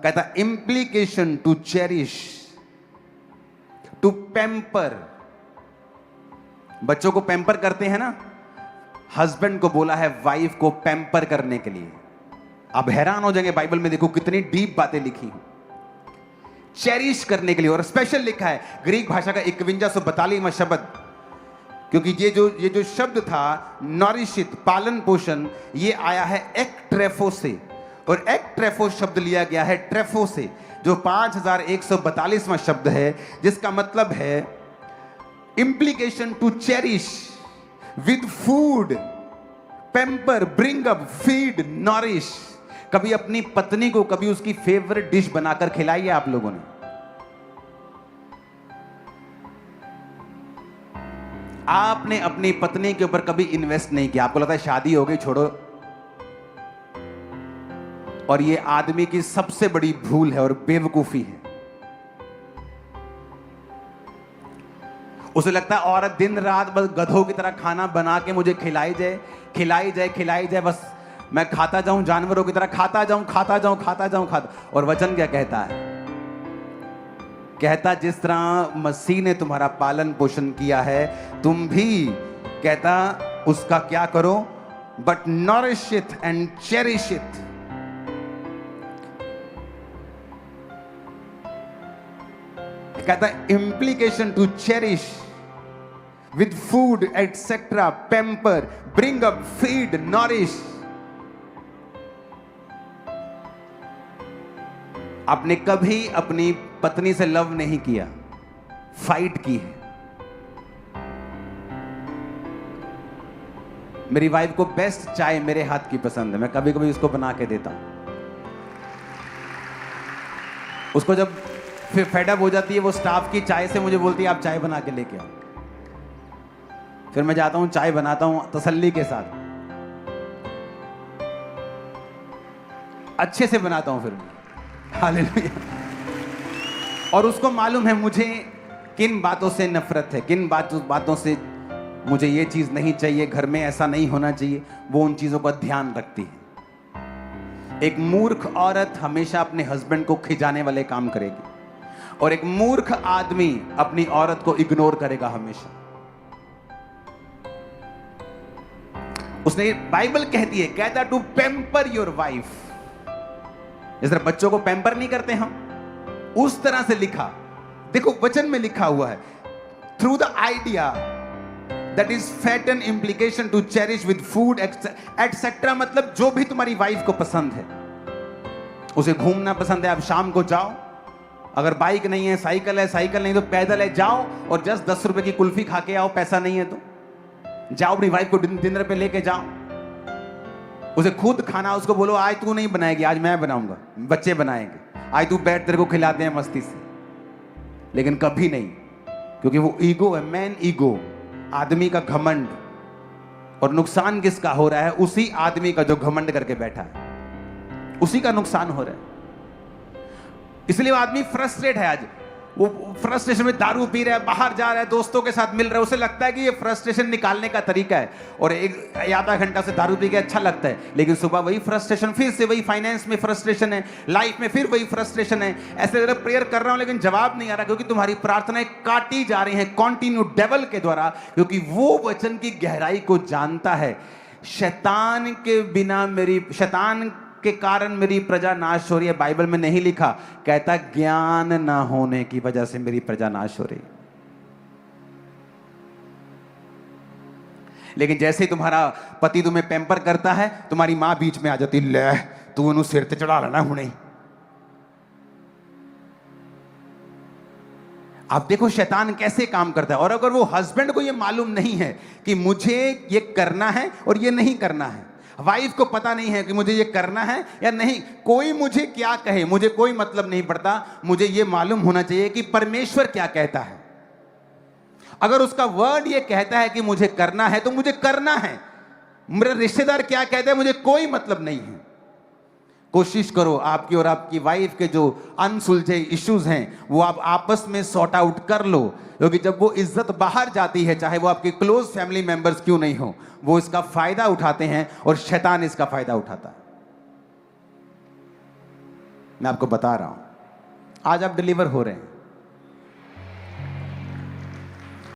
कहता implication to cherish, to pamper. बच्चों को पैम्पर करते हैं ना, हस्बैंड को बोला है वाइफ को पैम्पर करने के लिए। अब हैरान हो जाएंगे, बाइबल में देखो कितनी डीप बातें लिखी हैं। चेरिश करने के लिए, और स्पेशल लिखा है ग्रीक भाषा का 5142वां शब्द, क्योंकि ये जो शब्द था नॉरिशित, पालन पोषण, ये आया है एक्ट्रेफो से, और एक्ट्रेफो शब्द लिया गया है ट्रेफो से, जो 5142वां शब्द है, जिसका मतलब है implication to cherish with food, pamper, bring up, feed, nourish. कभी अपनी पत्नी को कभी उसकी फेवरेट डिश बनाकर खिलाई है आप लोगों ने? आपने अपनी पत्नी के ऊपर कभी इन्वेस्ट नहीं किया, आपको लगता है शादी हो गई छोड़ो। और ये आदमी की सबसे बड़ी भूल है और बेवकूफी है। उसे लगता है औरत दिन रात बस गधों की तरह खाना बना के मुझे खिलाई जाए, खिलाई जाए, खिलाई जाए, बस मैं खाता जाऊं, जानवरों की तरह खाता जाऊं, खाता जाऊं, खाता जाऊं, खाता। और वचन क्या कहता है? कहता जिस तरह मसीह ने तुम्हारा पालन पोषण किया है, तुम भी, कहता उसका क्या करो, but nourish it and cherish it. कहता implication to cherish with food etcetera, pamper, bring up, feed, nourish. आपने कभी अपनी पत्नी से लव नहीं किया, फाइट की है। मेरी वाइफ को बेस्ट चाय मेरे हाथ की पसंद है, मैं कभी कभी उसको बना के देता हूं। उसको जब फिर फेडअप हो जाती है वो स्टाफ की चाय से, मुझे बोलती है आप चाय बना के लेके आओ। फिर मैं जाता हूं, चाय बनाता हूं तसल्ली के साथ, अच्छे से बनाता हूं। फिर हालेलुया। और उसको मालूम है मुझे किन बातों से नफरत है, किन बातों से मुझे ये चीज नहीं चाहिए, घर में ऐसा नहीं होना चाहिए। वो उन चीजों का ध्यान रखती है। एक मूर्ख औरत हमेशा अपने हस्बैंड को खिजाने वाले काम करेगी, और एक मूर्ख आदमी अपनी औरत को इग्नोर करेगा हमेशा। उसने, बाइबल कहती है, कहता टू पैम्पर योर वाइफ। जिस तरह बच्चों को पैम्पर नहीं करते हम, उस तरह से लिखा। देखो वचन में लिखा हुआ है, through the idea that is fatten, implication to cherish with food etcetera. मतलब जो भी तुम्हारी वाइफ को पसंद है, उसे घूमना पसंद है, आप शाम को जाओ, अगर बाइक नहीं है साइकिल है, साइकिल नहीं तो पैदल है, जाओ और 10 रुपए की कुल्फी खा के आओ। पैसा नहीं है तो जाओ, अपनी वाइफ को डिनर पे लेके जाओ, उसे खुद खाना, उसको बोलो आज तू नहीं बनाएगी, आज मैं बनाऊंगा, बच्चे बनाएंगे, आज तू बैठ, तेरे को खिलाते हैं मस्ती से। लेकिन कभी नहीं, क्योंकि वो ईगो है, मैन ईगो, आदमी का घमंड। और नुकसान किसका हो रहा है? उसी आदमी का जो घमंड करके बैठा है, उसी का नुकसान हो रहा है। इसलिए वो आदमी फ्रस्ट्रेट है। आज वो फ्रस्ट्रेशन में दारू पी रहा है, बाहर जा रहा है, दोस्तों के साथ मिल रहा है, उसे लगता है कि ये फ्रस्ट्रेशन निकालने का तरीका है, और एक आधा घंटा से दारू पी के अच्छा लगता है। लेकिन सुबह वही फ्रस्ट्रेशन, फिर से वही फाइनेंस में फ्रस्ट्रेशन है, लाइफ में फिर वही फ्रस्ट्रेशन है। ऐसे जरा प्रेयर कर रहा हूं लेकिन जवाब नहीं आ रहा, क्योंकि तुम्हारी प्रार्थनाएं काटी जा रही हैं कॉन्टिन्यू डेवल के द्वारा, क्योंकि वो वचन की गहराई को जानता है। शैतान के बिना मेरी, शैतान के कारण मेरी प्रजा नाश हो रही है। बाइबल में नहीं लिखा, कहता ज्ञान ना होने की वजह से मेरी प्रजा नाश हो रही। लेकिन जैसे ही तुम्हारा पति तुम्हें पैम्पर करता है, तुम्हारी मां बीच में आ जाती, ले तू उन्हें सिर ते चढ़ा लेना हूं नहीं। आप देखो शैतान कैसे काम करता है। और अगर वो हस्बैंड को ये मालूम नहीं है कि मुझे ये करना है और ये नहीं करना है, वाइफ को पता नहीं है कि मुझे ये करना है या नहीं, कोई मुझे क्या कहे मुझे कोई मतलब नहीं पड़ता, मुझे ये मालूम होना चाहिए कि परमेश्वर क्या कहता है। अगर उसका वर्ड ये कहता है कि मुझे करना है तो मुझे करना है, मेरा रिश्तेदार क्या कहता है मुझे कोई मतलब नहीं है। कोशिश करो आपकी और आपकी वाइफ के जो अनसुलझे इश्यूज हैं वो आप आपस में सॉर्ट आउट कर लो, क्योंकि जब वो इज्जत बाहर जाती है, चाहे वो आपके क्लोज फैमिली मेंबर्स क्यों नहीं हो, वो इसका फायदा उठाते हैं और शैतान इसका फायदा उठाता है। मैं आपको बता रहा हूं, आज आप डिलीवर हो रहे हैं,